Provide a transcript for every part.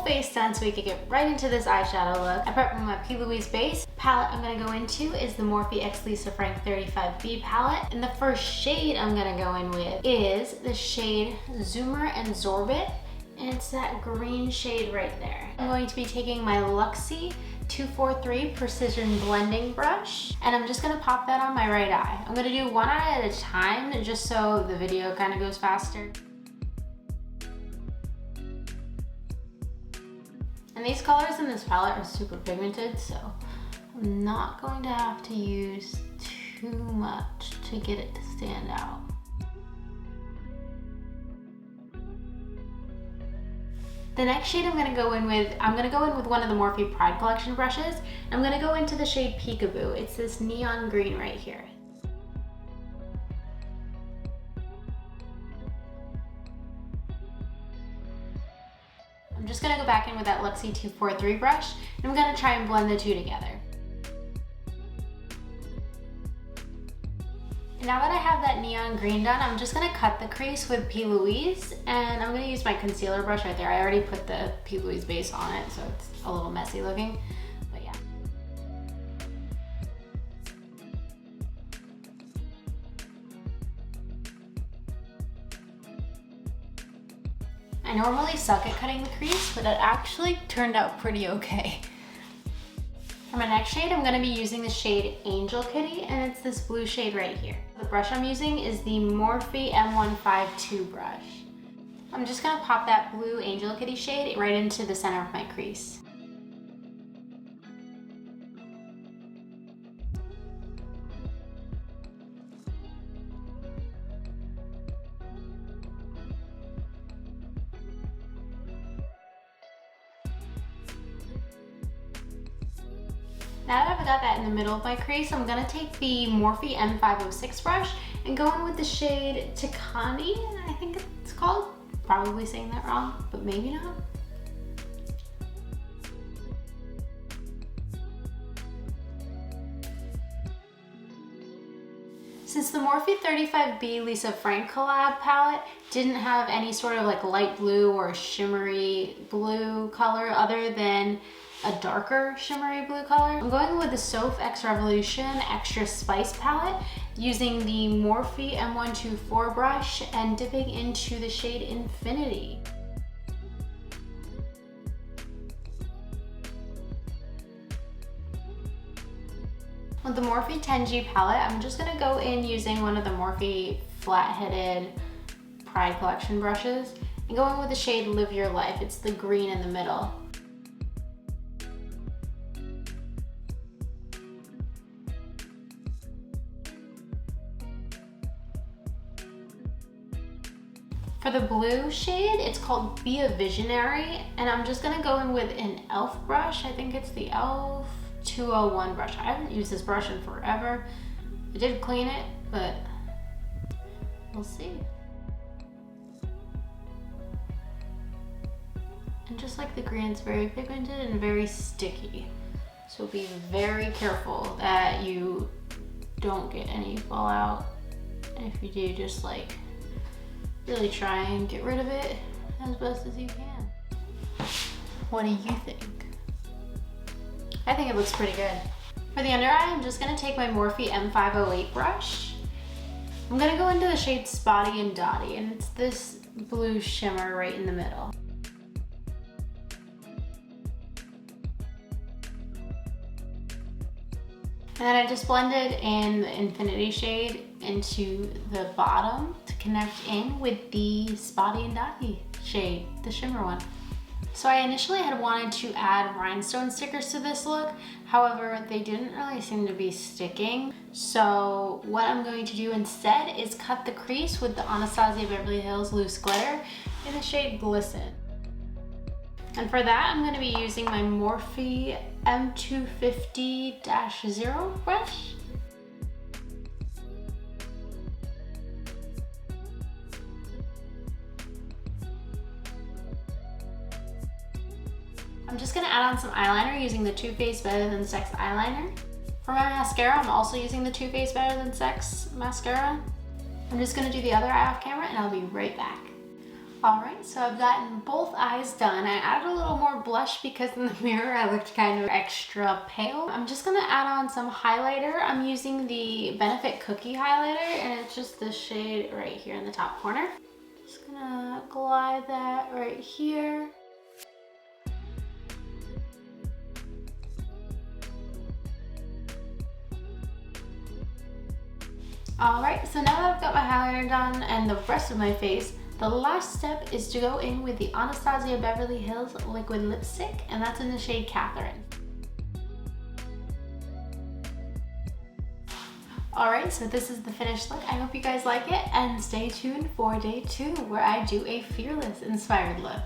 face done so we could get right into this eyeshadow look. I prepped my P. Louise base. Palette I'm gonna go into is the Morphe x Lisa Frank 35B palette. And the first shade I'm gonna go in with is the shade Zoomer and Zorbit. And it's that green shade right there. I'm going to be taking my Luxie 243 Precision Blending Brush, and I'm just gonna pop that on my right eye. I'm gonna do one eye at a time just so the video kind of goes faster. And these colors in this palette are super pigmented, so I'm not going to have to use too much to get it to stand out. The next shade I'm gonna go in with one of the Morphe Pride Collection brushes. I'm gonna go into the shade Peekaboo. It's this neon green right here. I'm just gonna go back in with that Luxie 243 brush, and I'm gonna try and blend the two together. Now that I have that neon green done, I'm just gonna cut the crease with P. Louise, and I'm gonna use my concealer brush right there. I already put the P. Louise base on it, so it's a little messy looking, but yeah. I normally suck at cutting the crease, but it actually turned out pretty okay. For my next shade, I'm gonna be using the shade Angel Kitty, and it's this blue shade right here. The brush I'm using is the Morphe M152 brush. I'm just gonna pop that blue Angel Kitty shade right into the center of my crease. Now that I've got that in the middle of my crease, I'm gonna take the Morphe M506 brush and go in with the shade Takani, I think it's called. Probably saying that wrong, but maybe not. Since the Morphe 35B Lisa Frank collab palette didn't have any sort of like light blue or shimmery blue color other than a darker shimmery blue color, I'm going with the Soph X Revolution Extra Spice palette using the Morphe M124 brush and dipping into the shade Infinity. With the Morphe 10G palette, I'm just gonna go in using one of the Morphe flat-headed Pride Collection brushes and go in with the shade Live Your Life. It's the green in the middle. For the blue shade, it's called Be a Visionary, and I'm just gonna go in with an e.l.f. brush. I think it's the e.l.f. 201 brush. I haven't used this brush in forever. I did clean it, but we'll see. And just like the green, it's very pigmented and very sticky. So be very careful that you don't get any fallout. And if you do, just like really try and get rid of it as best as you can. What do you think? I think it looks pretty good. For the under eye, I'm just gonna take my Morphe M508 brush. I'm gonna go into the shade Spotty and Dotty, and it's this blue shimmer right in the middle. And then I just blended in the Infinity shade into the bottom to connect in with the Spotty and Dotty shade, the shimmer one. So I initially had wanted to add rhinestone stickers to this look, however, they didn't really seem to be sticking. So what I'm going to do instead is cut the crease with the Anastasia Beverly Hills Loose Glitter in the shade Glisten. And for that, I'm going to be using my Morphe M250-0 brush. I'm just going to add on some eyeliner using the Too Faced Better Than Sex eyeliner. For my mascara, I'm also using the Too Faced Better Than Sex mascara. I'm just going to do the other eye off camera and I'll be right back. Alright, so I've gotten both eyes done. I added a little more blush because in the mirror I looked kind of extra pale. I'm just gonna add on some highlighter. I'm using the Benefit Cookie highlighter and it's just this shade right here in the top corner. Just gonna glide that right here. Alright, so now that I've got my highlighter done and the rest of my face, the last step is to go in with the Anastasia Beverly Hills liquid lipstick, and that's in the shade Catherine. Alright, so this is the finished look. I hope you guys like it, and stay tuned for day 2 where I do a Fearless inspired look.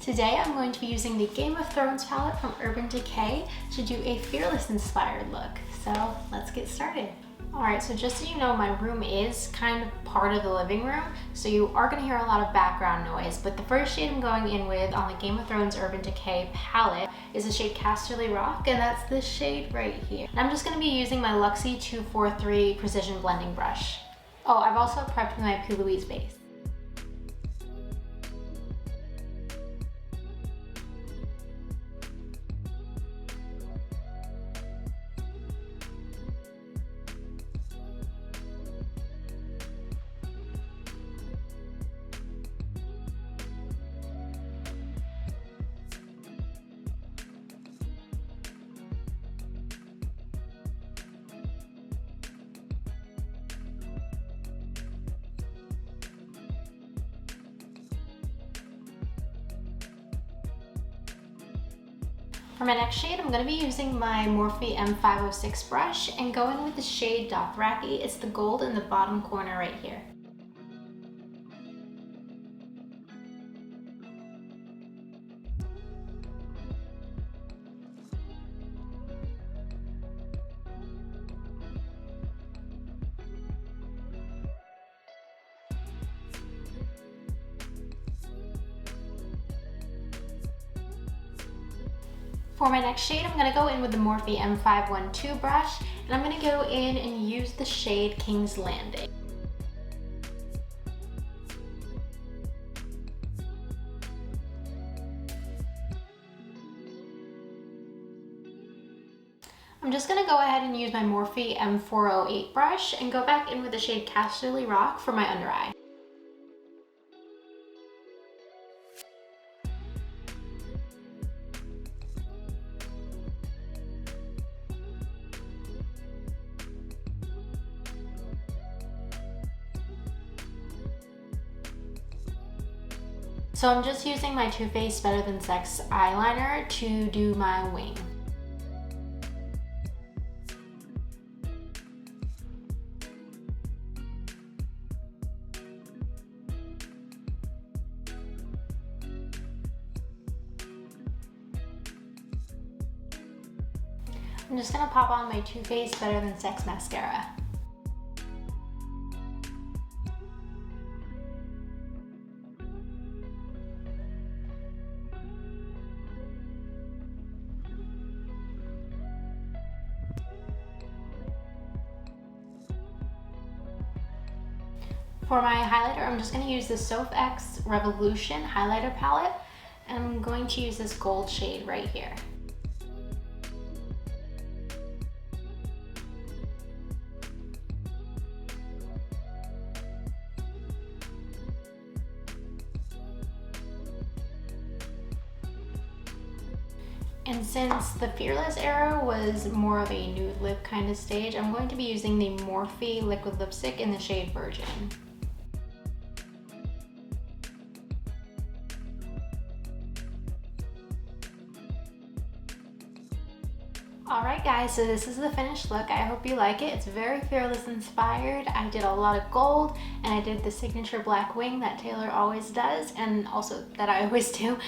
Today I'm going to be using the Game of Thrones palette from Urban Decay to do a Fearless inspired look. So let's get started. Alright, so just so you know, my room is kind of part of the living room, so you are going to hear a lot of background noise, but the first shade I'm going in with on the Game of Thrones Urban Decay palette is the shade Casterly Rock, and that's this shade right here. And I'm just going to be using my Luxie 243 Precision Blending Brush. Oh, I've also prepped my P. Louise base. For my next shade, I'm going to be using my Morphe M506 brush and going with the shade Dothraki. It's the gold in the bottom corner right here. For my next shade, I'm going to go in with the Morphe M512 brush, and I'm going to go in and use the shade King's Landing. I'm just going to go ahead and use my Morphe M408 brush and go back in with the shade Casterly Rock for my under eye. So I'm just using my Too Faced Better Than Sex eyeliner to do my wing. I'm just gonna pop on my Too Faced Better Than Sex mascara. For my highlighter, I'm just going to use the Soph X Revolution highlighter palette, and I'm going to use this gold shade right here. And since the Fearless era was more of a nude lip kind of stage, I'm going to be using the Morphe liquid lipstick in the shade Virgin. Alright guys, so this is the finished look. I hope you like it. It's very Fearless inspired. I did a lot of gold and I did the signature black wing that Taylor always does and also that I always do.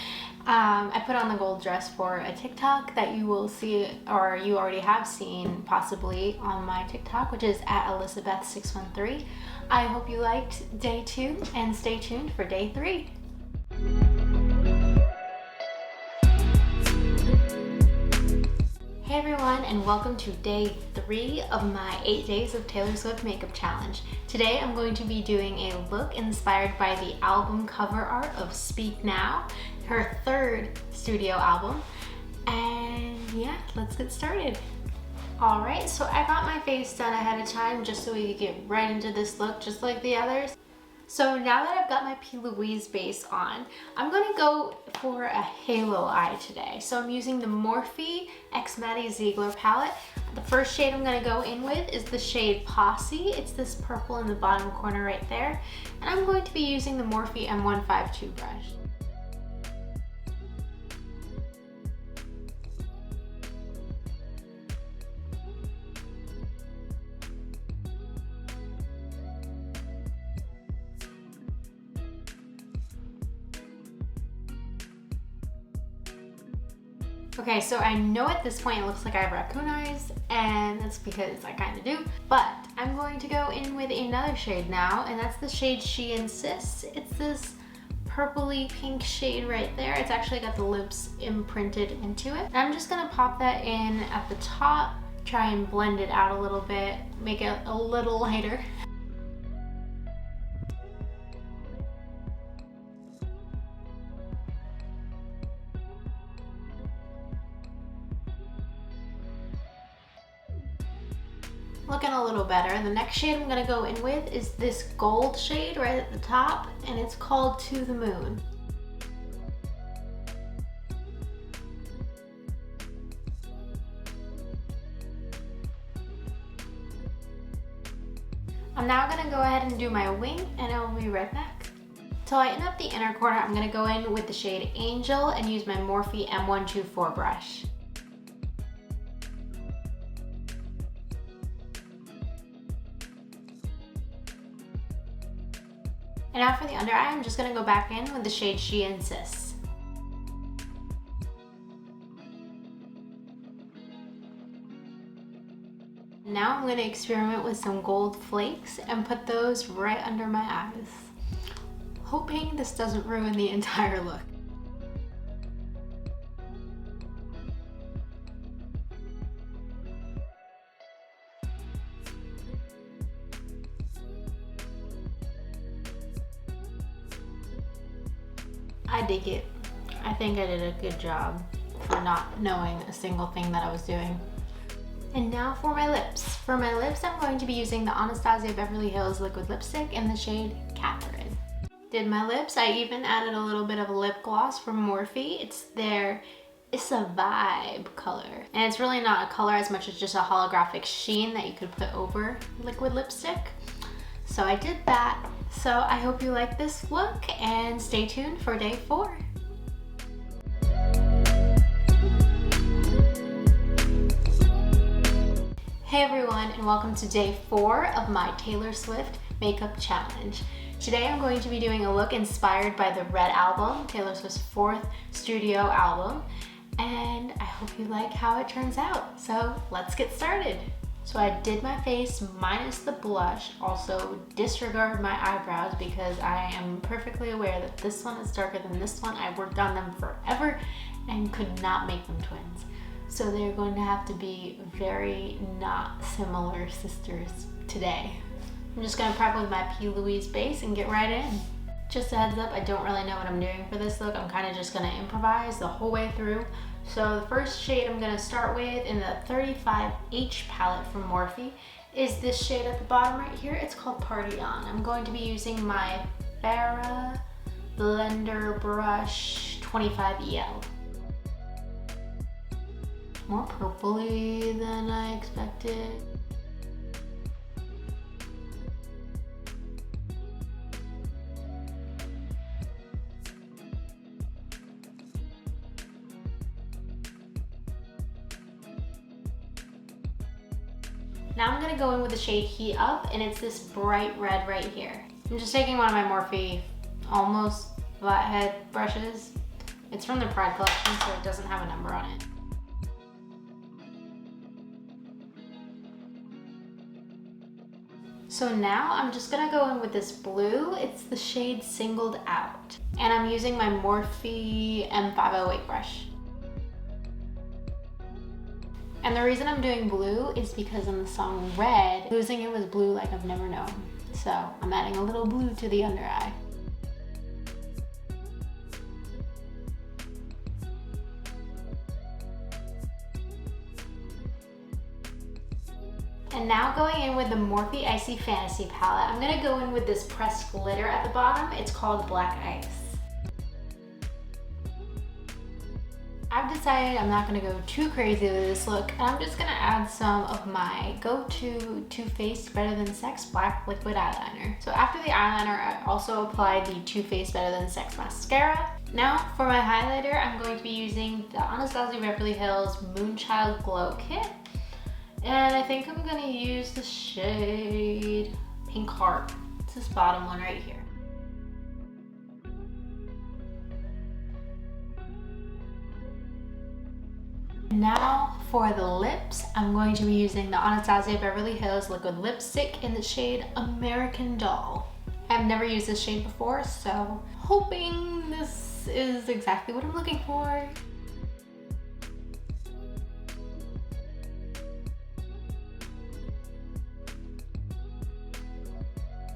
I put on the gold dress for a TikTok that you will see, or you already have seen possibly on my TikTok, which is at ElizabethSix13. I hope you liked day 2 and stay tuned for day 3. Hey everyone, and welcome to day 3 of my 8 days of Taylor Swift makeup challenge. Today I'm going to be doing a look inspired by the album cover art of Speak Now, her 3rd studio album. And yeah, let's get started. Alright, so I got my face done ahead of time just so we could get right into this look just like the others. So now that I've got my P. Louise base on, I'm going to go for a halo eye today. So I'm using the Morphe X Maddie Ziegler palette. The first shade I'm going to go in with is the shade Posse. It's this purple in the bottom corner right there. And I'm going to be using the Morphe M152 brush. Okay, so I know at this point it looks like I have raccoon eyes, and that's because I kind of do, but I'm going to go in with another shade now, and that's the shade She Insists. It's this purpley pink shade right there. It's actually got the lips imprinted into it. And I'm just gonna pop that in at the top, try and blend it out a little bit, make it a little lighter. Looking a little better. The next shade I'm gonna go in with is this gold shade right at the top, and it's called To the Moon. I'm now gonna go ahead and do my wing, and I'll be right back. To lighten up the inner corner, I'm gonna go in with the shade Angel and use my Morphe M124 brush. And now for the under eye, I'm just gonna go back in with the shade She Insists. Now I'm gonna experiment with some gold flakes and put those right under my eyes. Hoping this doesn't ruin the entire look. I dig it. I think I did a good job for not knowing a single thing that I was doing. And now for my lips. For my lips, I'm going to be using the Anastasia Beverly Hills liquid lipstick in the shade Catherine. Did my lips, I even added a little bit of a lip gloss from Morphe. It's a vibe color. And it's really not a color as much as just a holographic sheen that you could put over liquid lipstick. So I did that. So I hope you like this look and stay tuned for day 4. Hey everyone, and welcome to day 4 of my Taylor Swift makeup challenge. Today I'm going to be doing a look inspired by the Red album, Taylor Swift's 4th studio album, and I hope you like how it turns out. So let's get started. So I did my face minus the blush, also disregard my eyebrows because I am perfectly aware that this one is darker than this one. I worked on them forever and could not make them twins. So they're going to have to be very not similar sisters today. I'm just gonna prep with my P. Louise base and get right in. Just a heads up, I don't really know what I'm doing for this look. I'm kind of just gonna improvise the whole way through. So the first shade I'm gonna start with in the 35H palette from Morphe is this shade at the bottom right here. It's called Party On. I'm going to be using my Farrah Blender Brush 25EL. More purpley than I expected. Now I'm gonna go in with the shade Heat Up, and it's this bright red right here. I'm just taking one of my Morphe almost flathead brushes. It's from the Pride collection, so it doesn't have a number on it. So now I'm just gonna go in with this blue. It's the shade Singled Out. And I'm using my Morphe M508 brush. And the reason I'm doing blue is because in the song Red, losing it was blue like I've never known. So I'm adding a little blue to the under eye. And now going in with the Morphe Icy Fantasy palette, I'm gonna go in with this pressed glitter at the bottom. It's called Black Ice. I've decided I'm not gonna go too crazy with this look, and I'm just gonna add some of my go-to Too Faced Better Than Sex Black Liquid Eyeliner. So after the eyeliner, I also applied the Too Faced Better Than Sex Mascara. Now for my highlighter, I'm going to be using the Anastasia Beverly Hills Moonchild Glow Kit. And I think I'm gonna use the shade Pink Heart. It's this bottom one right here. Now for the lips, I'm going to be using the Anastasia Beverly Hills Liquid Lipstick in the shade American Doll. I've never used this shade before, so hoping this is exactly what I'm looking for.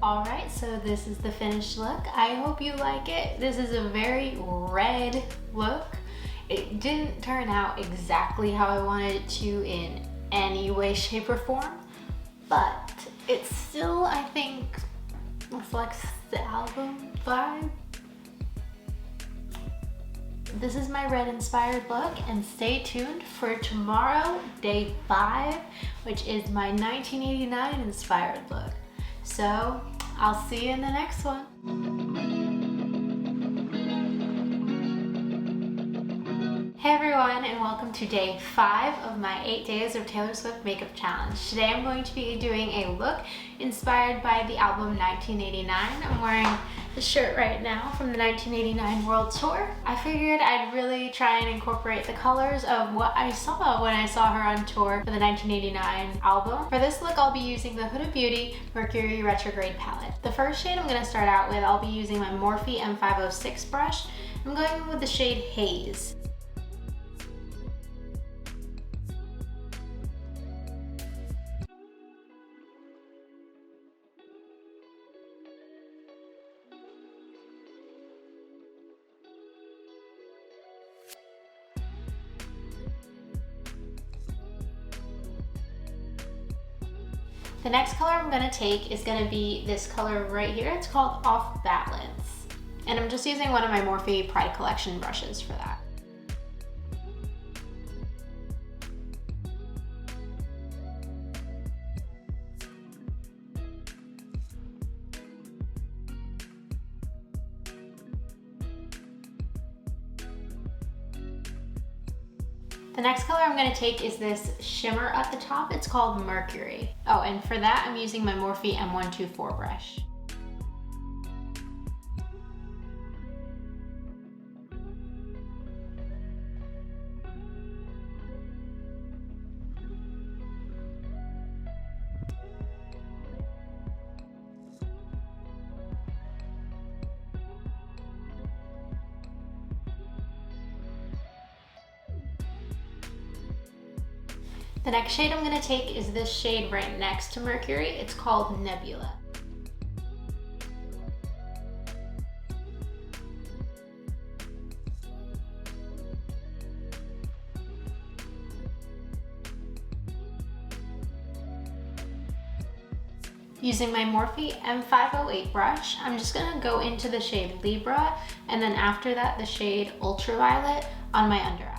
Alright, so this is the finished look. I hope you like it. This is a very red look. It didn't turn out exactly how I wanted it to in any way, shape, or form, but it still, I think, reflects the album vibe. This is my red inspired look, and stay tuned for tomorrow, day 5, which is my 1989 inspired look. So I'll see you in the next one. Hey everyone, and welcome to day 5 of my 8 days of Taylor Swift makeup challenge. Today I'm going to be doing a look inspired by the album 1989. I'm wearing the shirt right now from the 1989 World Tour. I figured I'd really try and incorporate the colors of what I saw when I saw her on tour for the 1989 album. For this look, I'll be using the Huda Beauty Mercury Retrograde palette. The first shade I'm going to start out with, I'll be using my Morphe M506 brush. I'm going with the shade Haze. The next color I'm going to take is going to be this color right here. It's called Off Balance. And I'm just using one of my Morphe Pride Collection brushes for that. The next color I'm going to take is this shimmer at the top. It's called Mercury. Oh, and for that I'm using my Morphe M124 brush. The next shade I'm going to take is this shade right next to Mercury. It's called Nebula. Using my Morphe M508 brush, I'm just going to go into the shade Libra, and then after that the shade Ultraviolet on my under eye.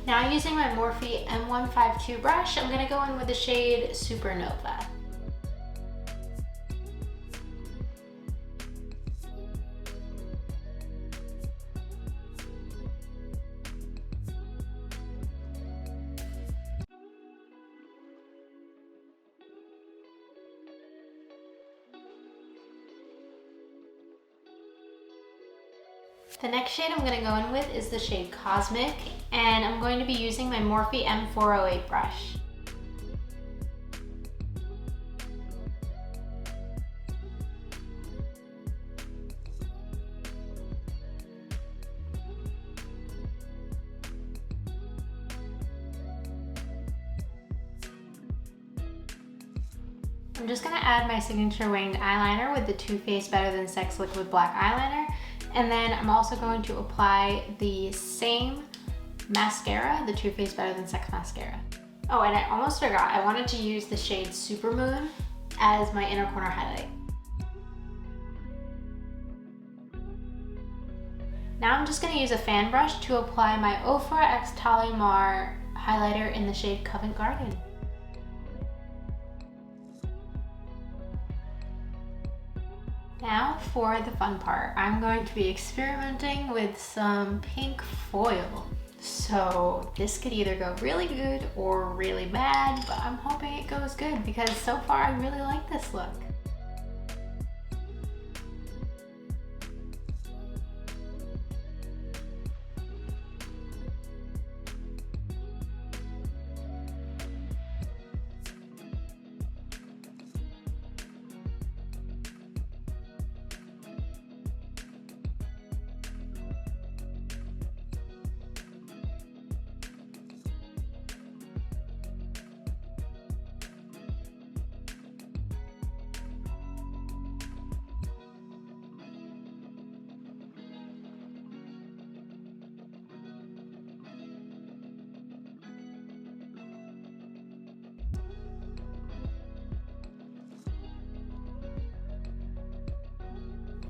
Now using my Morphe M152 brush, I'm going to go in with the shade Supernova. The next shade I'm going to go in with is the shade Cosmic, and I'm going to be using my Morphe M408 brush. I'm just going to add my signature winged eyeliner with the Too Faced Better Than Sex Liquid Black Eyeliner. And then I'm also going to apply the same mascara, the Too Faced Better Than Sex mascara. Oh, and I almost forgot, I wanted to use the shade Supermoon as my inner corner highlight. Now I'm just going to use a fan brush to apply my Ofra X Talimar highlighter in the shade Covent Garden. Now for the fun part, I'm going to be experimenting with some pink foil. So this could either go really good or really bad, but I'm hoping it goes good because so far I really like this look.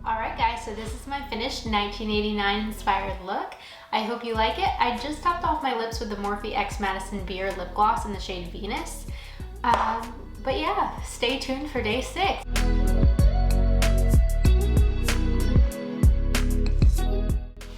Alright guys, so this is my finished 1989 inspired look. I hope you like it. I just topped off my lips with the Morphe X Madison Beer lip gloss in the shade Venus. But yeah, stay tuned for day 6.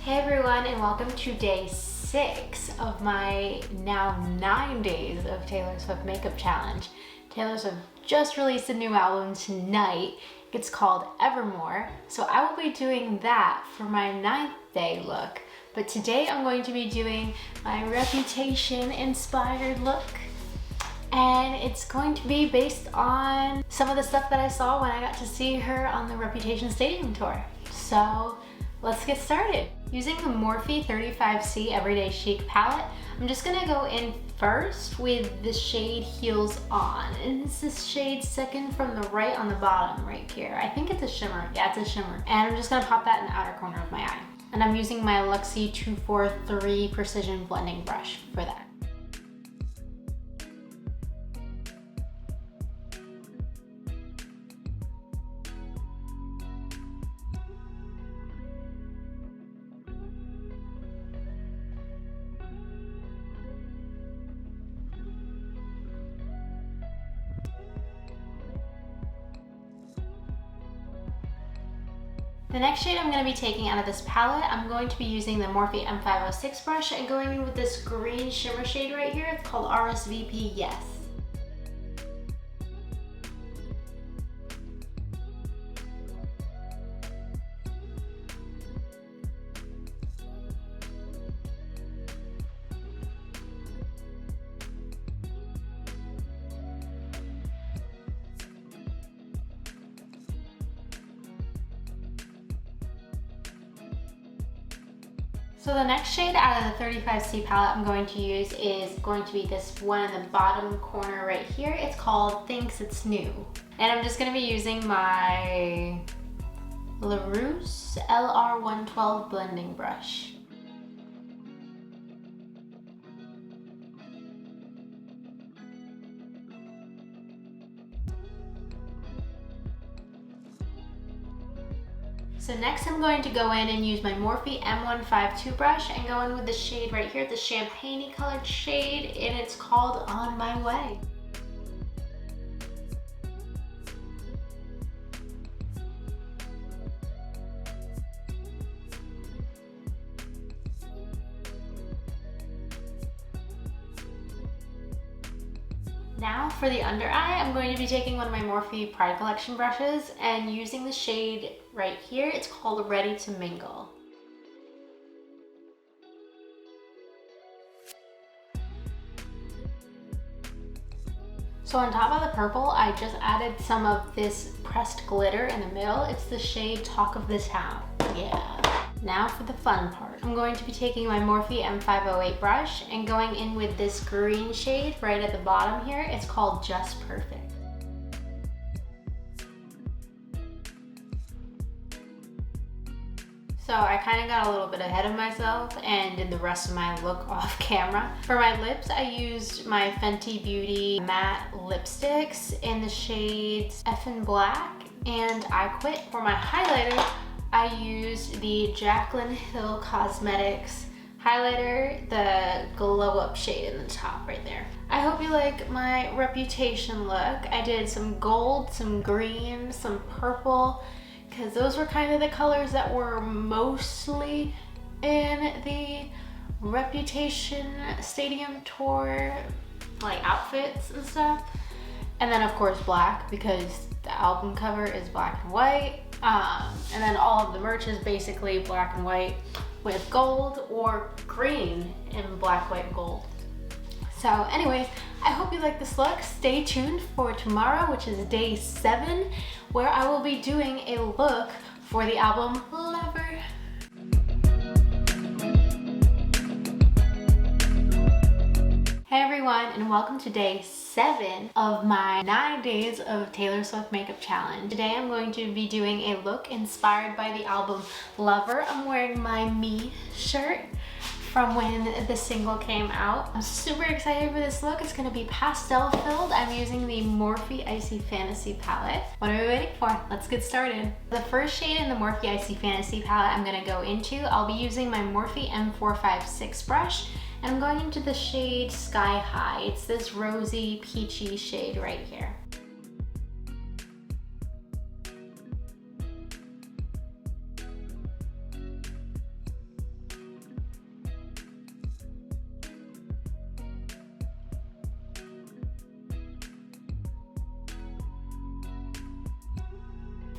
Hey everyone, and welcome to day 6 of my now 9 days of Taylor Swift makeup challenge. Taylor Swift just released a new album tonight. It's called Evermore, so I will be doing that for my 9th day look. But today I'm going to be doing my Reputation inspired look, and it's going to be based on some of the stuff that I saw when I got to see her on the Reputation Stadium tour. So let's get started. Using the Morphe 35C Everyday Chic palette, I'm just gonna go in first with the shade Heels On. And it's this shade second from the right on the bottom right here. I think it's a shimmer. Yeah, it's a shimmer. And I'm just gonna pop that in the outer corner of my eye. And I'm using my Luxie 243 Precision Blending Brush for that. The next shade I'm going to be taking out of this palette, I'm going to be using the Morphe M506 brush and going in with this green shimmer shade right here. It's called RSVP Yes. So the next shade out of the 35C palette I'm going to use is going to be this one in the bottom corner right here. It's called Thinks It's New. And I'm just going to be using my LaRousse LR112 blending brush. So next I'm going to go in and use my Morphe M152 brush and go in with the shade right here, the champagne-y colored shade, and it's called On My Way. Now for the under eye, I'm going to be taking one of my Morphe Pride Collection brushes and using the shade right here. It's called Ready to Mingle. So on top of the purple, I just added some of this pressed glitter in the middle. It's the shade Talk of the Town. Yeah. Now for the fun part. I'm going to be taking my Morphe M508 brush and going in with this green shade right at the bottom here. It's called Just Perfect. So I kind of got a little bit ahead of myself and did the rest of my look off camera. For my lips, I used my Fenty Beauty matte lipsticks in the shades Effin' Black and I Quit. For my highlighter, I used the Jaclyn Hill Cosmetics highlighter, the glow up shade in the top right there. I hope you like my Reputation look. I did some gold, some green, some purple, because those were kind of the colors that were mostly in the Reputation Stadium Tour like outfits and stuff. And then of course black, because the album cover is black and white. And then all of the merch is basically black and white with gold or green and black, white, gold. So anyways, I hope you like this look. Stay tuned for tomorrow, which is day 7, where I will be doing a look for the album Lover. Hey everyone, and welcome to day 7 of my 9 days of Taylor Swift makeup challenge. Today I'm going to be doing a look inspired by the album Lover. I'm wearing my Me shirt from when the single came out. I'm super excited for this look. It's gonna be pastel filled. I'm using the Morphe Icy Fantasy palette. What are we waiting for? Let's get started. The first shade in the Morphe Icy Fantasy palette I'm gonna go into, I'll be using my Morphe M456 brush, and I'm going into the shade Sky High. It's this rosy, peachy shade right here.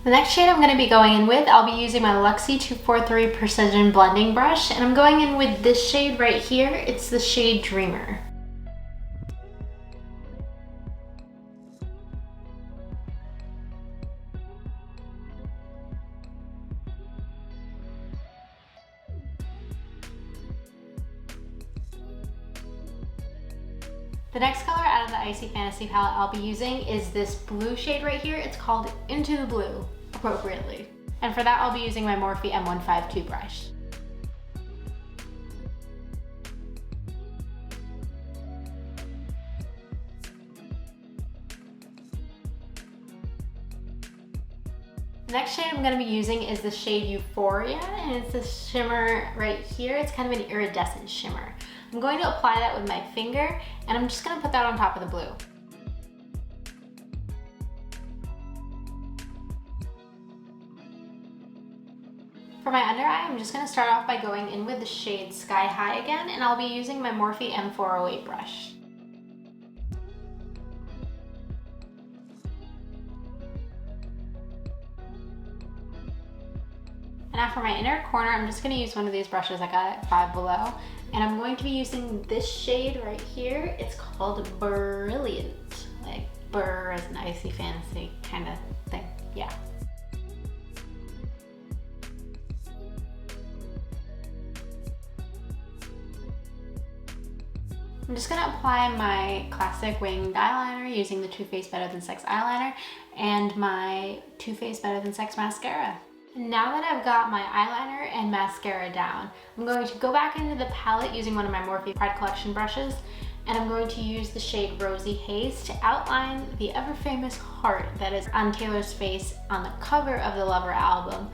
The next shade I'm going to be going in with, I'll be using my Luxie 243 Precision Blending Brush, and I'm going in with this shade right here. It's the shade Dreamer. The next color out of the Icy Fantasy palette I'll be using is this blue shade right here. It's called Into the Blue, appropriately. And for that, I'll be using my Morphe M152 brush. The next shade I'm going to be using is the shade Euphoria, and it's this shimmer right here. It's kind of an iridescent shimmer. I'm going to apply that with my finger, and I'm just going to put that on top of the blue. For my under eye, I'm just going to start off by going in with the shade Sky High again, and I'll be using my Morphe M408 brush. Now for my inner corner, I'm just going to use one of these brushes I got at Five Below, and I'm going to be using this shade right here. It's called Brilliant, like burr as an icy fantasy kind of thing, yeah. I'm just going to apply my classic winged eyeliner using the Too Faced Better Than Sex eyeliner and my Too Faced Better Than Sex mascara. Now that I've got my eyeliner and mascara down, I'm going to go back into the palette using one of my Morphe Pride Collection brushes, and I'm going to use the shade Rosy Haze to outline the ever-famous heart that is on Taylor's face on the cover of the Lover album.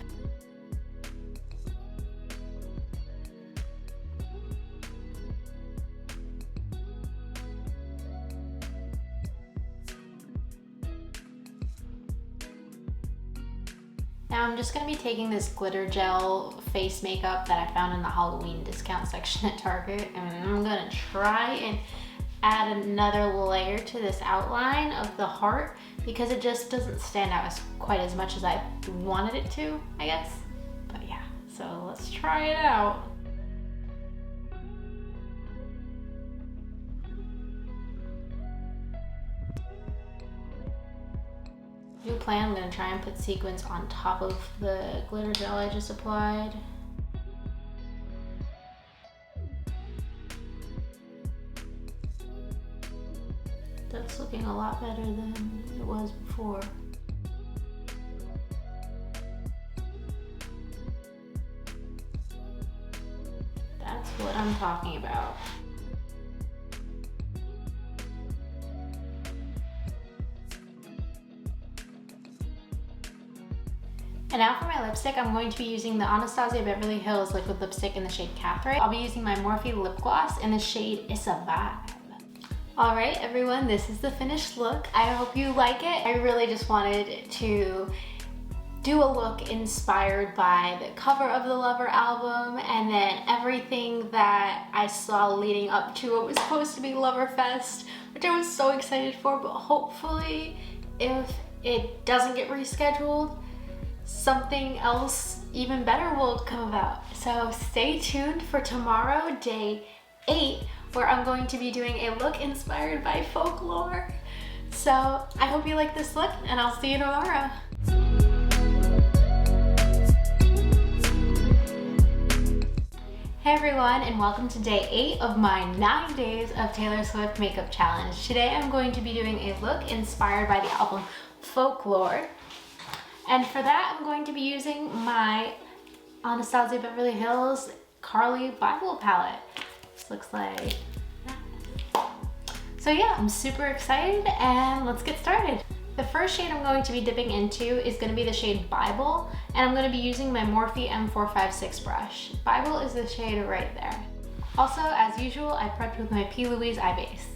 Now I'm just going to be taking this glitter gel face makeup that I found in the Halloween discount section at Target, and I'm going to try and add another layer to this outline of the heart because it just doesn't stand out quite as much as I wanted it to, I guess. But yeah, so let's try it out. New plan, I'm gonna try and put sequins on top of the glitter gel I just applied. That's looking a lot better than it was before. That's what I'm talking about. And now for my lipstick, I'm going to be using the Anastasia Beverly Hills liquid lipstick in the shade Catherine. I'll be using my Morphe lip gloss in the shade It's a Vibe. All right, everyone, this is the finished look. I hope you like it. I really just wanted to do a look inspired by the cover of the Lover album and then everything that I saw leading up to what was supposed to be Loverfest, which I was so excited for, but hopefully if it doesn't get rescheduled, something else even better will come about. So stay tuned for tomorrow, day 8, where I'm going to be doing a look inspired by Folklore. So I hope you like this look and I'll see you tomorrow. Hey everyone, and welcome to day 8 of my 9 days of Taylor Swift makeup challenge. Today I'm going to be doing a look inspired by the album Folklore. And for that, I'm going to be using my Anastasia Beverly Hills Carly Bible palette. This looks like that. So yeah, I'm super excited and let's get started. The first shade I'm going to be dipping into is going to be the shade Bible, and I'm going to be using my Morphe M456 brush. Bible is the shade right there. Also, as usual, I prepped with my P. Louise eye base.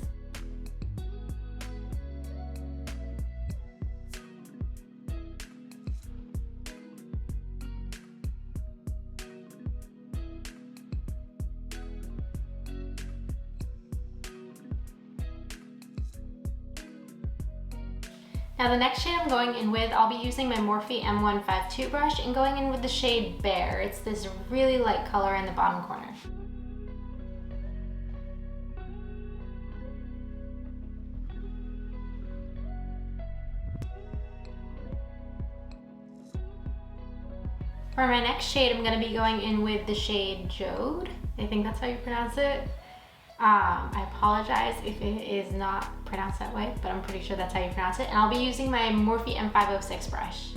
Now the next shade I'm going in with, I'll be using my Morphe M152 brush and going in with the shade Bear. It's this really light color in the bottom corner. For my next shade, I'm going to be going in with the shade Jode. I think that's how you pronounce it. I apologize if it is not pronounced that way, but I'm pretty sure that's how you pronounce it. And I'll be using my Morphe M506 brush.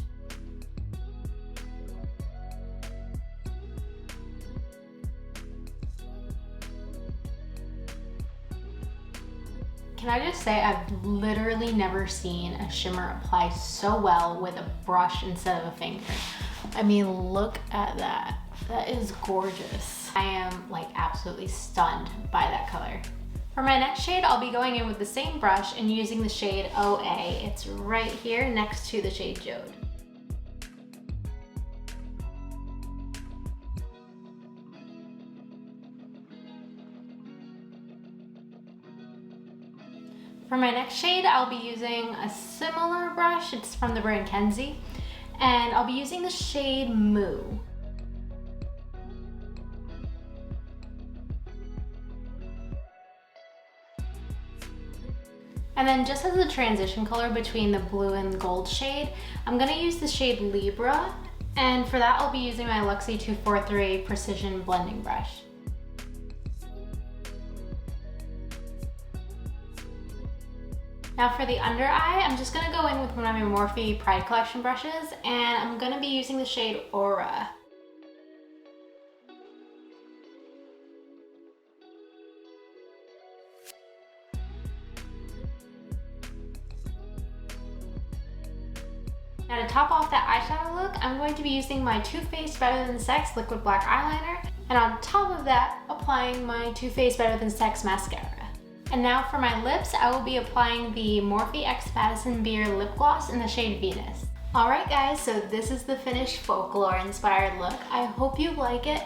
Can I just say, I've literally never seen a shimmer apply so well with a brush instead of a finger. I mean, look at that. That is gorgeous. I am like absolutely stunned by that color. For my next shade, I'll be going in with the same brush and using the shade OA. It's right here next to the shade Jode. For my next shade, I'll be using a similar brush. It's from the brand Kenzie. And I'll be using the shade Moo. And then just as a transition color between the blue and gold shade, I'm gonna use the shade Libra. And for that, I'll be using my Luxie 243 Precision Blending Brush. Now for the under eye, I'm just gonna go in with one of my Morphe Pride Collection brushes, and I'm gonna be using the shade Aura. Now to top off that eyeshadow look, I'm going to be using my Too Faced Better Than Sex Liquid Black Eyeliner, and on top of that, applying my Too Faced Better Than Sex Mascara. And now for my lips, I will be applying the Morphe X Madison Beer Lip Gloss in the shade Venus. Alright guys, so this is the finished Folklore inspired look. I hope you like it.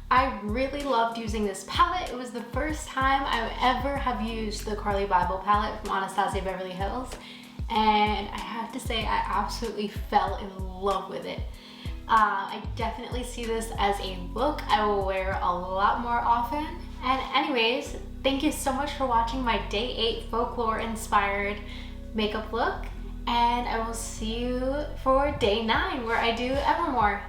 I really loved using this palette. It was the first time I ever have used the Carly Bible palette from Anastasia Beverly Hills. And I have to say, I absolutely fell in love with it. I definitely see this as a look I will wear a lot more often. And anyways, thank you so much for watching my day 8 Folklore inspired makeup look. and I will see you for day 9 where I do Evermore.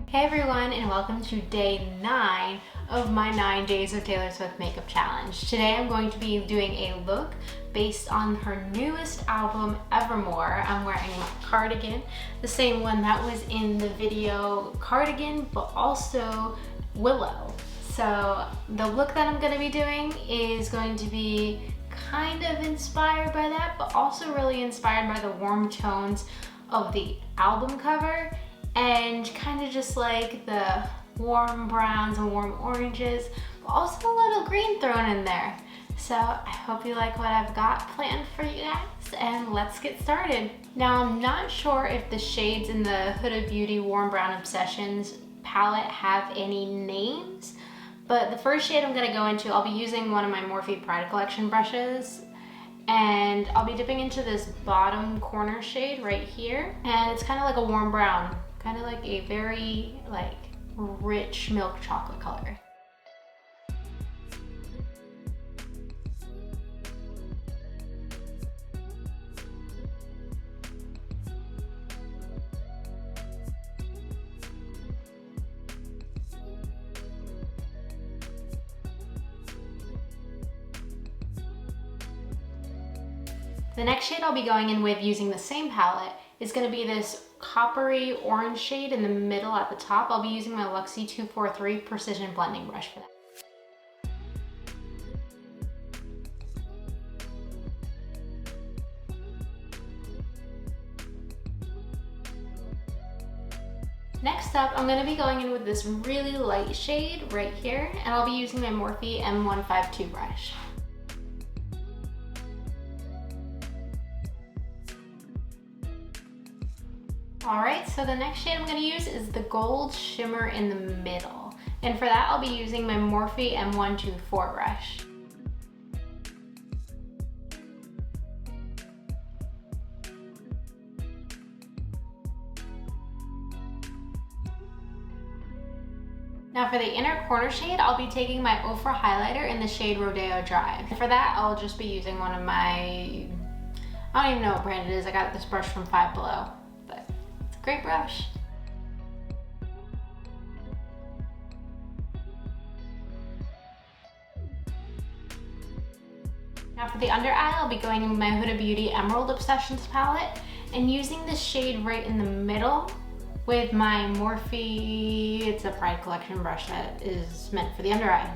Hey everyone, and welcome to day 9 of my 9 days of Taylor Swift makeup challenge. Today I'm going to be doing a look based on her newest album, Evermore. I'm wearing my cardigan, the same one that was in the video Cardigan, but also Willow. So the look that I'm going to be doing is going to be kind of inspired by that, but also really inspired by the warm tones of the album cover, and kind of just like the warm browns and warm oranges, but also a little green thrown in there. So I hope you like what I've got planned for you guys, and let's get started. Now I'm not sure if the shades in the Huda Beauty Warm Brown Obsessions palette have any names, but the first shade I'm gonna go into, I'll be using one of my Morphe Pride Collection brushes, and I'll be dipping into this bottom corner shade right here, and it's kind of like a warm brown, kind of like a very rich milk chocolate color. The next shade I'll be going in with using the same palette is going to be this coppery orange shade in the middle at the top. I'll be using my Luxie 243 Precision Blending Brush for that. Next up, I'm going to be going in with this really light shade right here, and I'll be using my Morphe M152 brush. Alright, so the next shade I'm going to use is the gold shimmer in the middle. And for that, I'll be using my Morphe M124 brush. Now for the inner corner shade, I'll be taking my Ofra highlighter in the shade Rodeo Drive. For that, I'll just be using one of my, I don't even know what brand it is. I got this brush from Five Below. Great brush. Now for the under eye, I'll be going in with my Huda Beauty Emerald Obsessions palette and using this shade right in the middle with my Morphe, it's a Pride Collection brush that is meant for the under eye.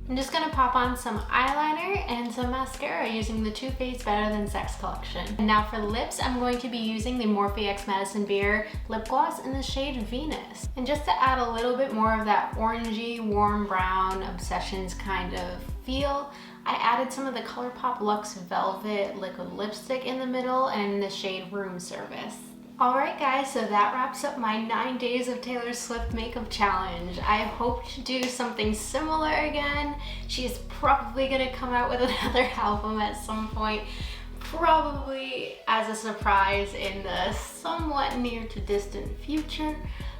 I'm just gonna pop on some eyeliner and some mascara using the Too Faced Better Than Sex collection. And now for lips, I'm going to be using the Morphe X Madison Beer lip gloss in the shade Venus. And just to add a little bit more of that orangey, warm brown Obsessions kind of feel, I added some of the ColourPop Luxe Velvet liquid lipstick in the middle and in the shade Room Service. Alright guys, so that wraps up my 9 days of Taylor Swift makeup challenge. I hope to do something similar again. She's probably gonna come out with another album at some point, probably as a surprise in the somewhat near to distant future.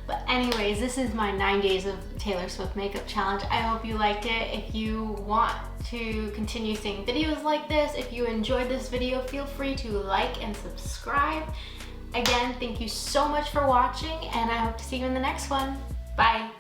But anyways, this is my 9 days of Taylor Swift makeup challenge. I hope you liked it. If you want to continue seeing videos like this, if you enjoyed this video, feel free to like and subscribe. Again, thank you so much for watching, and I hope to see you in the next one. Bye.